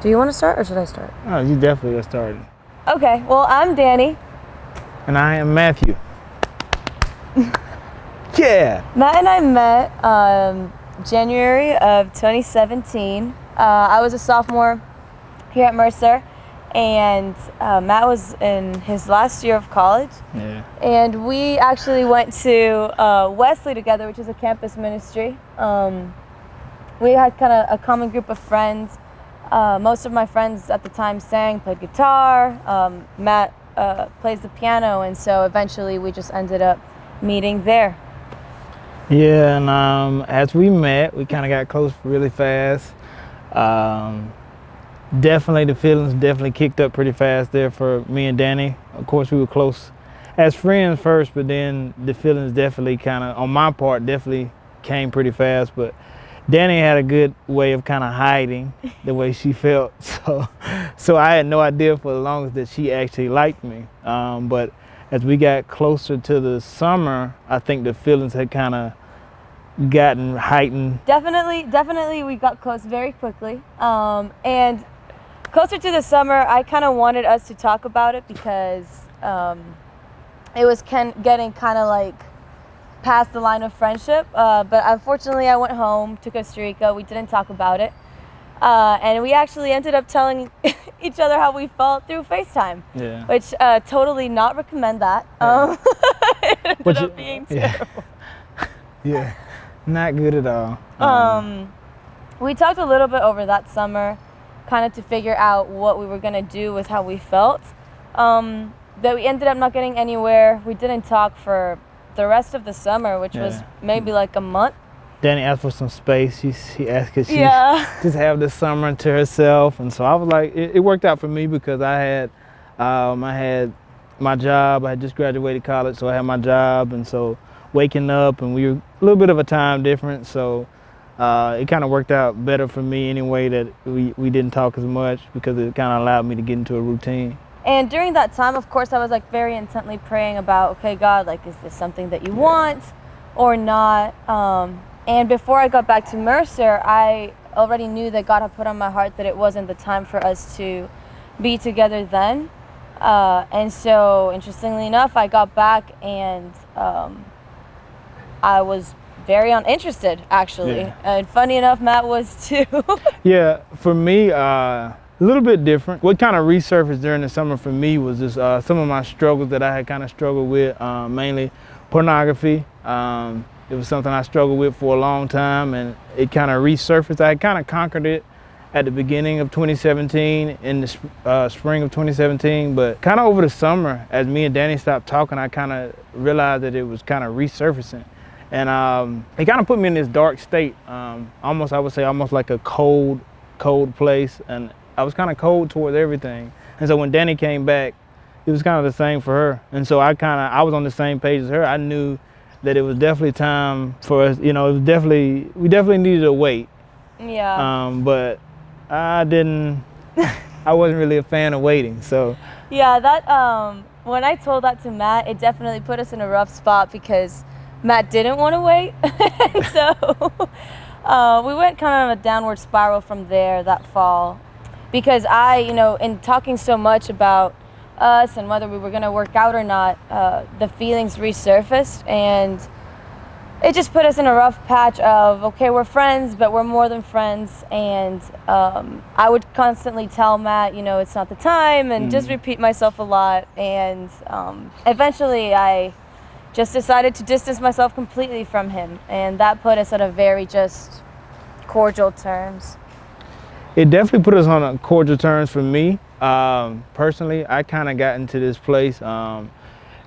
Do you want to start or should I start? Oh, you definitely got started. Okay, well, I'm Danny. And I am Matthew. Yeah. Matt and I met January of 2017. I was a sophomore here at Mercer, and Matt was in his last year of college. Yeah. And we actually went to Wesley together, which is a campus ministry. We had kind of a common group of friends. Most of my friends at the time sang, played guitar. Matt plays the piano, and so eventually we just ended up meeting there. Yeah, and as we met, we kind of got close really fast. Definitely the feelings definitely kicked up pretty fast there for me and Danny. Of course, we were close as friends first, but then the feelings definitely kind of, on my part, definitely came pretty fast. But Danny had a good way of kind of hiding the way she felt. So I had no idea for the longest that she actually liked me. But as we got closer to the summer, I think the feelings had kind of gotten heightened. Definitely we got close very quickly. And closer to the summer, I kind of wanted us to talk about it because it was getting kind of like past the line of friendship. But unfortunately, I went home to Costa Rica. We didn't talk about it. And we actually ended up telling each other how we felt through FaceTime. Yeah. Which totally not recommend that. Yeah. It ended up being terrible. Yeah, not good at all. We talked a little bit over that summer, kind of to figure out what we were gonna do with how we felt. But we ended up not getting anywhere. We didn't talk for the rest of the summer, which was maybe like a month. Danny asked for some space. He asked could she just have the summer to herself, and so I was like, it worked out for me because I had my job. I had just graduated college, so I had my job, and so waking up, and we were a little bit of a time difference, so it kind of worked out better for me anyway that we didn't talk as much because it kind of allowed me to get into a routine. And during that time, of course, I was like very intently praying about, okay, God, like, is this something that you want or not? And before I got back to Mercer, I already knew that God had put on my heart that it wasn't the time for us to be together then. And so, interestingly enough, I got back and I was very uninterested, actually. Yeah. And funny enough, Matt was too. Yeah, for me, a little bit different. What kind of resurfaced during the summer for me was just some of my struggles that I had kind of struggled with, mainly pornography. It was something I struggled with for a long time, and it kind of resurfaced. I had kind of conquered it at the beginning of 2017, in the spring of 2017, but kind of over the summer, as me and Danny stopped talking, I kind of realized that it was kind of resurfacing. And it kind of put me in this dark state, almost, I would say, almost like a cold place, and I was kind of cold towards everything. And so when Danny came back, it was kind of the same for her. And so I was on the same page as her. I knew that it was definitely time for us, we definitely needed to wait. Yeah. But I wasn't really a fan of waiting, so. Yeah, that, when I told that to Matt, it definitely put us in a rough spot because Matt didn't want to wait. So we went kind of a downward spiral from there that fall because in talking so much about us and whether we were going to work out or not, the feelings resurfaced, and it just put us in a rough patch of, okay, we're friends, but we're more than friends. And I would constantly tell Matt, it's not the time, and just repeat myself a lot. And eventually I just decided to distance myself completely from him, and that put us at a very just cordial terms. It definitely put us on a cordial terms for me. Personally, I kind of got into this place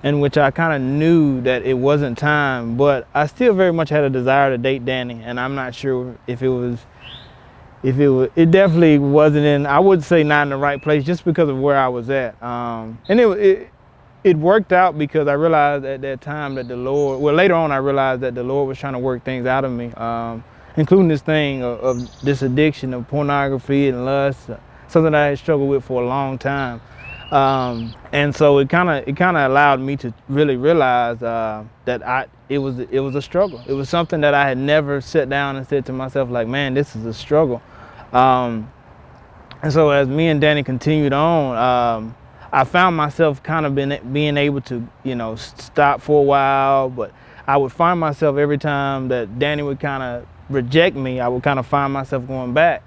in which I kind of knew that it wasn't time, but I still very much had a desire to date Danny, and I'm not sure if it definitely wasn't I would say not in the right place just because of where I was at. And it worked out because I realized at that time that later on I realized that the Lord was trying to work things out of me, including this thing of this addiction of pornography and lust, something that I had struggled with for a long time. And so it kind of allowed me to really realize that it was a struggle. It was something that I had never sat down and said to myself, like, man, this is a struggle. And so as me and Danny continued on, I found myself kind of being able to, stop for a while, but I would find myself every time that Danny would kind of reject me, I would kind of find myself going back.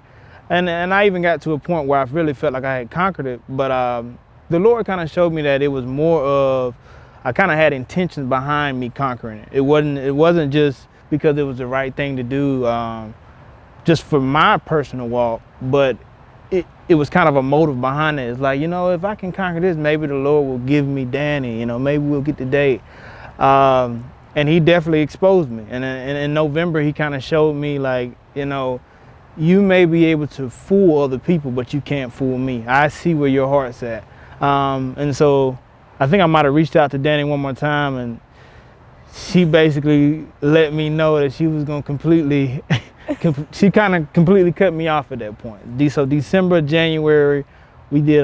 And I even got to a point where I really felt like I had conquered it, but the Lord kind of showed me that it was more of, I kind of had intentions behind me conquering it. It wasn't just because it was the right thing to do, just for my personal walk, but it was kind of a motive behind it. It's like, if I can conquer this, maybe the Lord will give me Danny, maybe we'll get the date. And he definitely exposed me. And in November, he kind of showed me like, you may be able to fool other people, but you can't fool me. I see where your heart's at. And so I think I might have reached out to Danny one more time, and she basically let me know that she was going to completely, she kind of completely cut me off at that point. So December, January, we did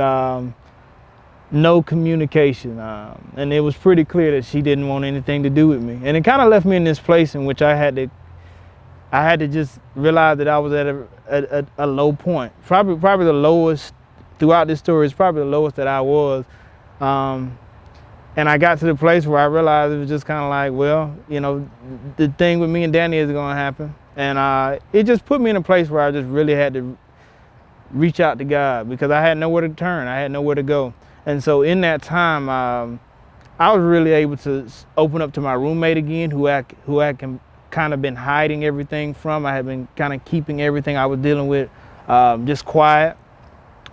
no communication. And it was pretty clear that she didn't want anything to do with me. And it kind of left me in this place in which I had to just realize that I was at a low point. Probably the lowest throughout this story is probably the lowest that I was. And I got to the place where I realized it was just kind of like, well, the thing with me and Danny is going to happen. And it just put me in a place where I just really had to reach out to God, because I had nowhere to turn. I had nowhere to go. And so in that time, I was really able to open up to my roommate again, who I kind of been hiding everything from. I had been kind of keeping everything I was dealing with just quiet.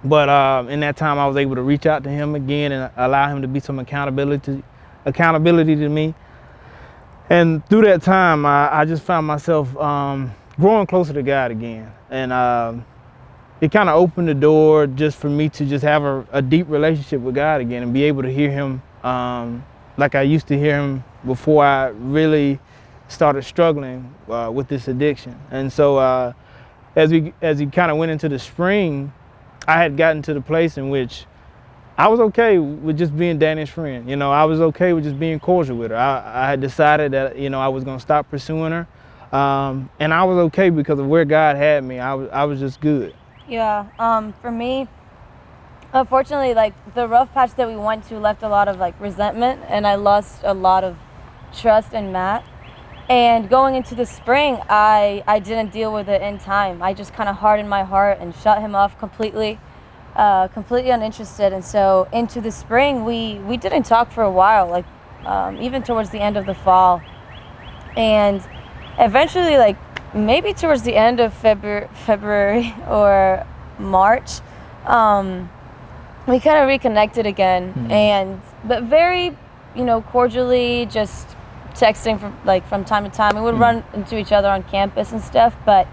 But in that time, I was able to reach out to him again and allow him to be some accountability to me. And through that time, I just found myself growing closer to God again. And it kind of opened the door just for me to just have a deep relationship with God again and be able to hear him like I used to hear him before I really started struggling with this addiction. And so as we kind of went into the spring, I had gotten to the place in which I was okay with just being Danny's friend. I was okay with just being cordial with her. I had decided that, I was going to stop pursuing her. And I was okay because of where God had me. I was just good. Yeah. For me, unfortunately, like the rough patch that we went to left a lot of like resentment, and I lost a lot of trust in Matt. And going into the spring, I didn't deal with it in time. I just kind of hardened my heart and shut him off completely, completely uninterested. And so into the spring, we didn't talk for a while, like even towards the end of the fall. And eventually, like maybe towards the end of February or March, we kind of reconnected again, but very, cordially, just texting from time to time. We would run into each other on campus and stuff, but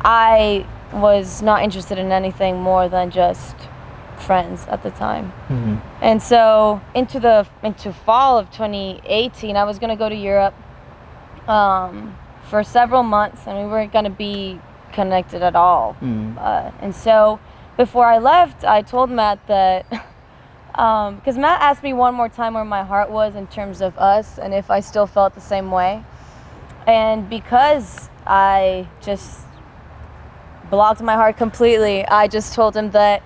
I was not interested in anything more than just friends at the time. And so into fall of 2018, I was going to go to Europe for several months, and we weren't going to be connected at all. And so before I left, I told Matt that because Matt asked me one more time where my heart was in terms of us and if I still felt the same way. And because I just blocked my heart completely, I just told him that,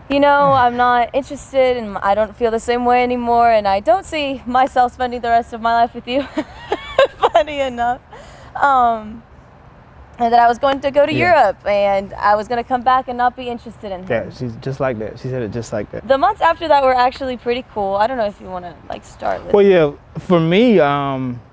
I'm not interested and I don't feel the same way anymore, and I don't see myself spending the rest of my life with you. Funny enough. And that I was going to go to Europe, and I was going to come back and not be interested in him. Yeah, she's just like that. She said it just like that. The months after that were actually pretty cool. I don't know if you want to start with. Well, yeah, for me,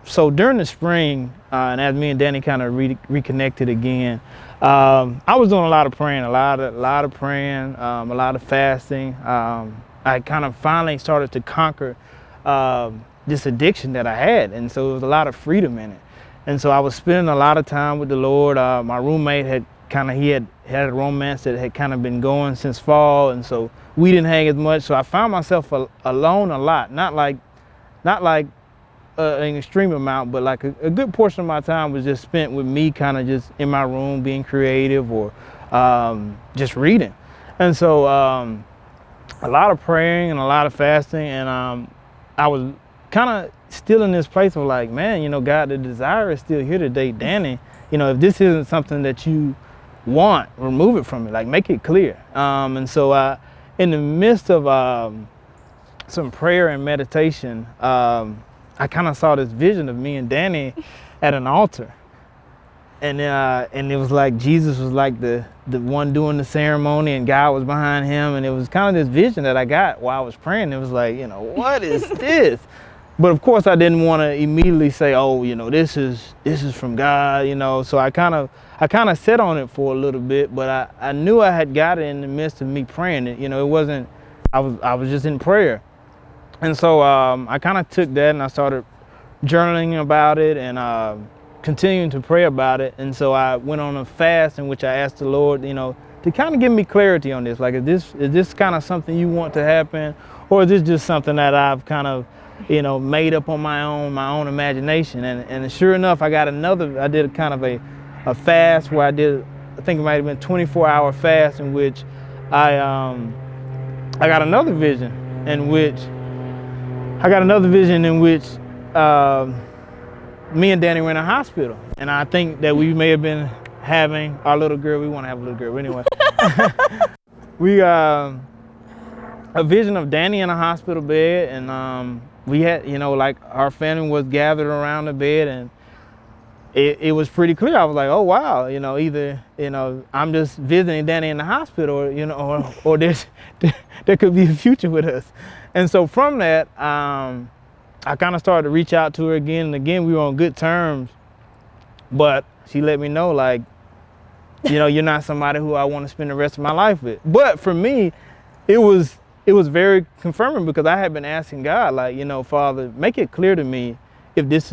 so during the spring, and as me and Danny kind of reconnected again, I was doing a lot of praying, a lot of praying, a lot of fasting. I kind of finally started to conquer this addiction that I had, and so there was a lot of freedom in it. And so I was spending a lot of time with the Lord. My roommate had a romance that had kind of been going since fall, and so we didn't hang as much. So I found myself alone a lot, not like an extreme amount, but like a good portion of my time was just spent with me, kind of just in my room being creative or just reading. And so a lot of praying and a lot of fasting, and I was kind of still in this place of like, man, God, the desire is still here to date Danny. If this isn't something that you want, remove it from me, like make it clear. And so in the midst of some prayer and meditation, I kind of saw this vision of me and Danny at an altar. And it was like Jesus was like the one doing the ceremony, and God was behind him. And it was kind of this vision that I got while I was praying. It was like, what is this? But of course, I didn't want to immediately say, oh, this is from God, So I kind of sat on it for a little bit, but I knew I had got it in the midst of me praying. It wasn't. I was just in prayer, and so I kind of took that and I started journaling about it and continuing to pray about it. And so I went on a fast in which I asked the Lord, to kind of give me clarity on this. Like, is this kind of something you want to happen, or is this just something that I've kind of made up on my own imagination? And sure enough, I did kind of a fast where I think it might have been 24-hour fast in which I got another vision in which me and Danny were in a hospital. And I think that we may have been having our little girl. We want to have a little girl anyway. We a vision of Danny in a hospital bed, and we had, like our family was gathered around the bed, and it was pretty clear. I was like, oh wow, either I'm just visiting Danny in the hospital, or there could be a future with us. And so from that, I kind of started to reach out to her again and again. We were on good terms, but she let me know, like, you're not somebody who I want to spend the rest of my life with. But for me, it was very confirming, because I had been asking God, like, Father, make it clear to me if this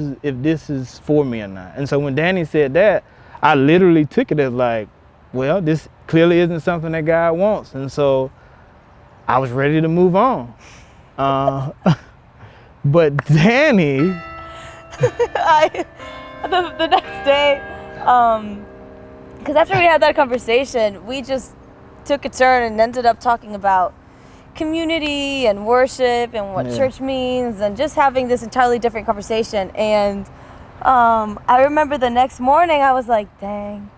is for me or not. And so when Danny said that, I literally took it as like, well, this clearly isn't something that God wants. And so I was ready to move on. But Danny, the next day, because after we had that conversation, we just took a turn and ended up talking about community and worship and what church means, and just having this entirely different conversation. And I remember the next morning I was like, dang,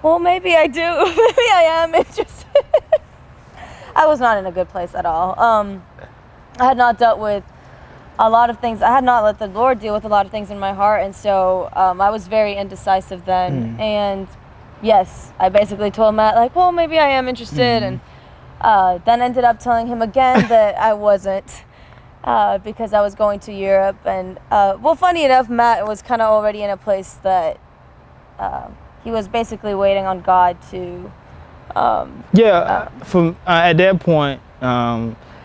well, maybe I do. Maybe I am interested. I was not in a good place at all. I had not dealt with a lot of things. I had not let the Lord deal with a lot of things in my heart, and so I was very indecisive then. And yes, I basically told Matt, like, well, maybe I am interested, and then ended up telling him again that I wasn't, because I was going to Europe. And well, funny enough, Matt was kind of already in a place that he was basically waiting on God to from at that point,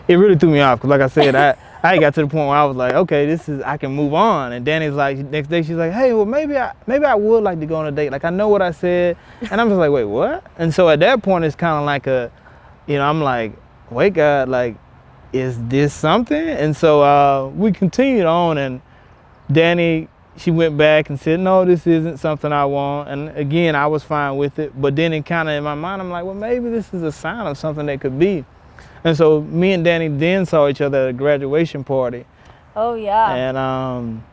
it really threw me off, because like I said, I got to the point where I was like, okay, I can move on. And Danny's like, next day she's like, hey, well, maybe I would like to go on a date. Like, I know what I said. And I'm just like, wait, what? And so at that point, it's kind of like I'm like, wait, God, like, is this something? And so we continued on, and Danny, she went back and said, no, this isn't something I want. And again, I was fine with it. But then it kind of, in my mind, I'm like, well, maybe this is a sign of something that could be. And so me and Danny then saw each other at a graduation party. Oh yeah. And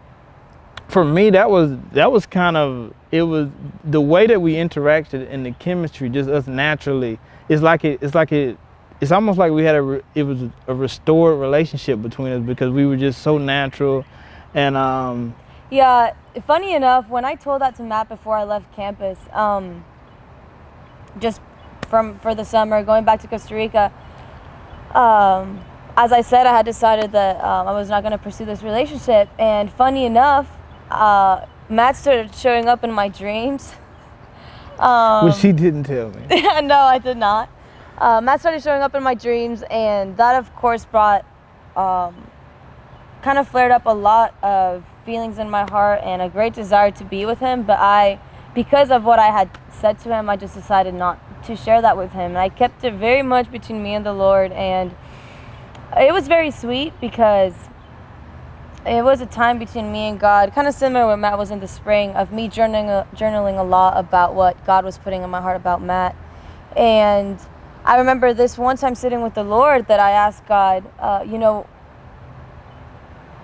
for me, that was kind of, it was the way that we interacted in the chemistry, just us naturally. It's almost like we had it was a restored relationship between us, because we were just so natural. And yeah, funny enough, when I told that to Matt before I left campus, just for the summer, going back to Costa Rica, as I said, I had decided that I was not going to pursue this relationship. And funny enough, Matt started showing up in my dreams. Which she didn't tell me. No, I did not. Matt started showing up in my dreams, and that, of course, brought, kind of flared up a lot of feelings in my heart and a great desire to be with him. But because of what I had said to him, I just decided not to share that with him. And I kept it very much between me and the Lord, and it was very sweet, because it was a time between me and God, kind of similar when Matt was in the spring, of me journaling a lot about what God was putting in my heart about Matt. And I remember this one time sitting with the Lord that I asked God,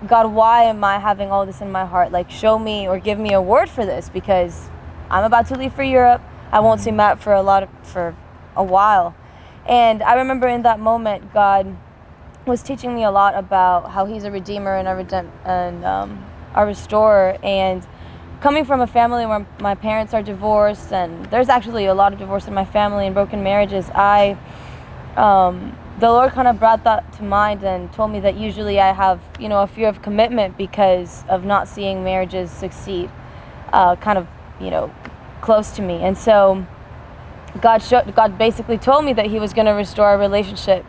God, why am I having all this in my heart? Like, show me or give me a word for this, because I'm about to leave for Europe. I won't see Matt for a while. And I remember in that moment, God was teaching me a lot about how He's a redeemer and a restorer. And coming from a family where my parents are divorced, and there's actually a lot of divorce in my family and broken marriages, the Lord kind of brought that to mind and told me that usually I have, a fear of commitment because of not seeing marriages succeed, kind of, close to me. And so God basically told me that He was going to restore our relationship,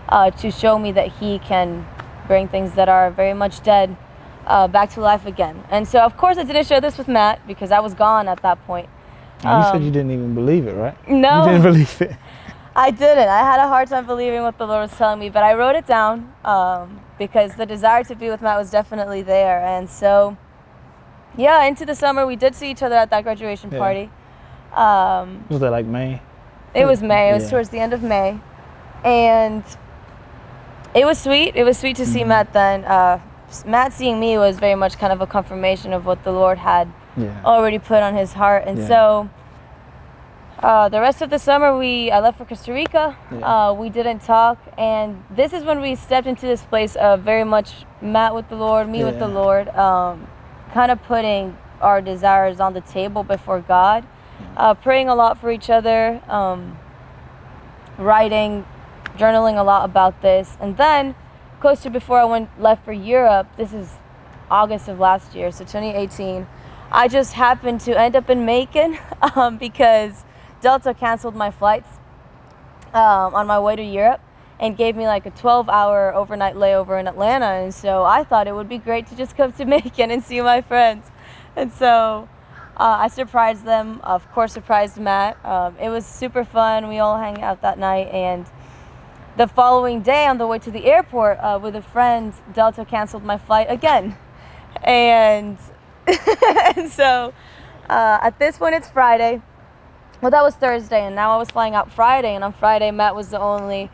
to show me that He can bring things that are very much dead back to life again. And so, of course, I didn't share this with Matt because I was gone at that point. You said you didn't even believe it, right? No. You didn't believe it. I didn't. I had a hard time believing what the Lord was telling me, but I wrote it down because the desire to be with Matt was definitely there. And so, yeah, into the summer, we did see each other at that graduation party. Was that like May? It was May. It was towards the end of May. And it was sweet. It was sweet to see Matt then. Matt seeing me was very much kind of a confirmation of what the Lord had already put on his heart. And so the rest of the summer, I left for Costa Rica. We didn't talk. And this is when we stepped into this place of very much Matt with the Lord, me with the Lord, kind of putting our desires on the table before God, praying a lot for each other, writing, journaling a lot about this. And then close to before I left for Europe, this is August of last year, so 2018, I just happened to end up in Macon because Delta canceled my flights on my way to Europe and gave me like a 12-hour overnight layover in Atlanta. And so I thought it would be great to just come to Macon and see my friends. And so I surprised them, of course surprised Matt. It was super fun. We all hung out that night. And the following day on the way to the airport with a friend, Delta canceled my flight again. And, and so at this point it's Friday. Well, that was Thursday, and now I was flying out Friday, and on Friday, Matt was the only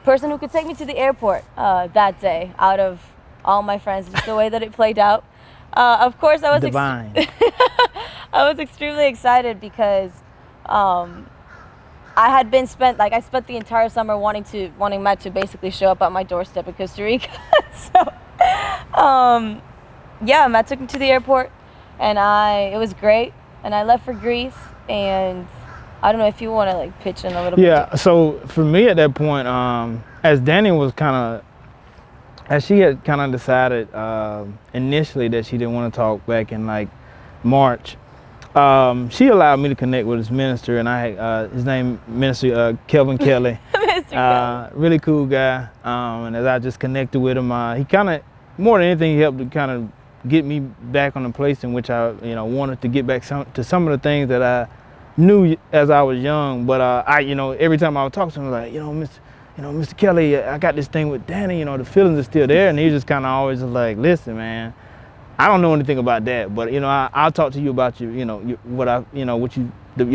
person who could take me to the airport that day out of all my friends, just the way that it played out. Of course, I was divine. I was extremely excited because I spent the entire summer wanting Matt to basically show up at my doorstep in Costa Rica. So, Matt took me to the airport, and it was great, and I left for Greece, and I don't know if you want to pitch in a little bit. Yeah, so for me at that point, as Danny was she had kind of decided initially that she didn't want to talk back in March, she allowed me to connect with his minister, and his name, Minister Kelvin Kelly. Mr. Kelly. Really cool guy, and as I just connected with him, he kind of, more than anything, he helped to kind of get me back on the place in which I wanted to get back to some of the things that I knew as I was young. But every time I would talk to him, Mr. Kelly, I got this thing with Danny, the feelings are still there. And he just kind of always was like, listen, man, I don't know anything about that, but I'll talk to you about your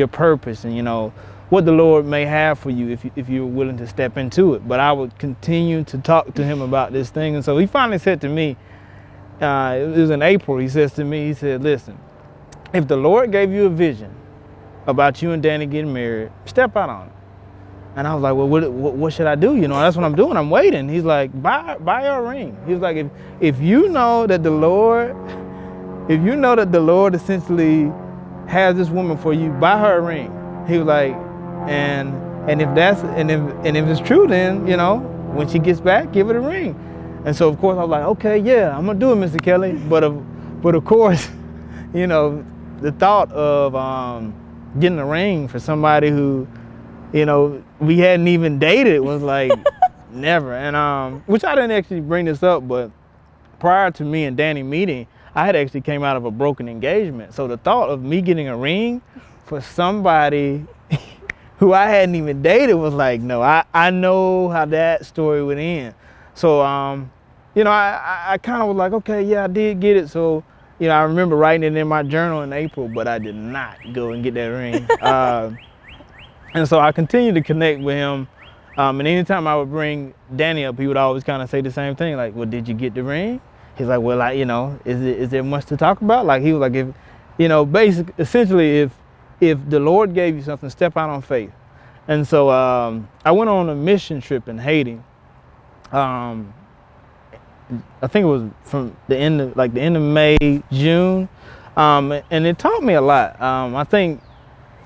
purpose and what the Lord may have for you if you're willing to step into it. But I would continue to talk to him about this thing. And so he finally said to me, it was in April, he said, listen, if the Lord gave you a vision about you and Danny getting married, step out on it. And I was like, well, what should I do? That's what I'm doing. I'm waiting. He's like, buy her a ring. He was like, if you know that the Lord essentially has this woman for you, buy her a ring. He was like, and if it's true, then when she gets back, give her the ring. And so of course I was like, okay, yeah, I'm gonna do it, Mr. Kelly. But of course, the thought of getting a ring for somebody who, we hadn't even dated was like never. And which I didn't actually bring this up, but prior to me and Danny meeting, I had actually came out of a broken engagement. So the thought of me getting a ring for somebody who I hadn't even dated was like, no, I know how that story would end. So, I kind of was like, okay, yeah, I did get it. So, I remember writing it in my journal in April, but I did not go and get that ring. And so I continued to connect with him. And anytime I would bring Danny up, he would always kind of say the same thing, like, well, did you get the ring? He's like, well, is there much to talk about? Like, he was like, essentially, if the Lord gave you something, step out on faith. And so I went on a mission trip in Haiti. I think it was from the end of May, June, and it taught me a lot. I think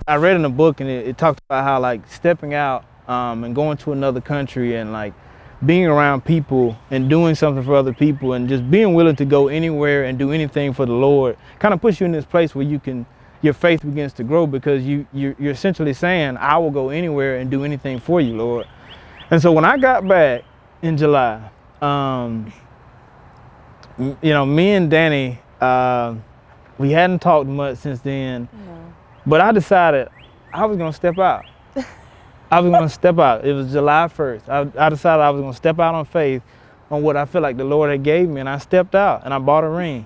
I read in a book, and it talked about how like stepping out and going to another country and like being around people and doing something for other people and just being willing to go anywhere and do anything for the Lord kind of puts you in this place where your faith begins to grow, because you're essentially saying, I will go anywhere and do anything for you, Lord. And so when I got back in July, me and Danny, we hadn't talked much since then, but I decided I was gonna step out. I was gonna step out. It was July 1st. I decided I was gonna step out on faith on what I feel like the Lord had gave me, and I stepped out and I bought a ring.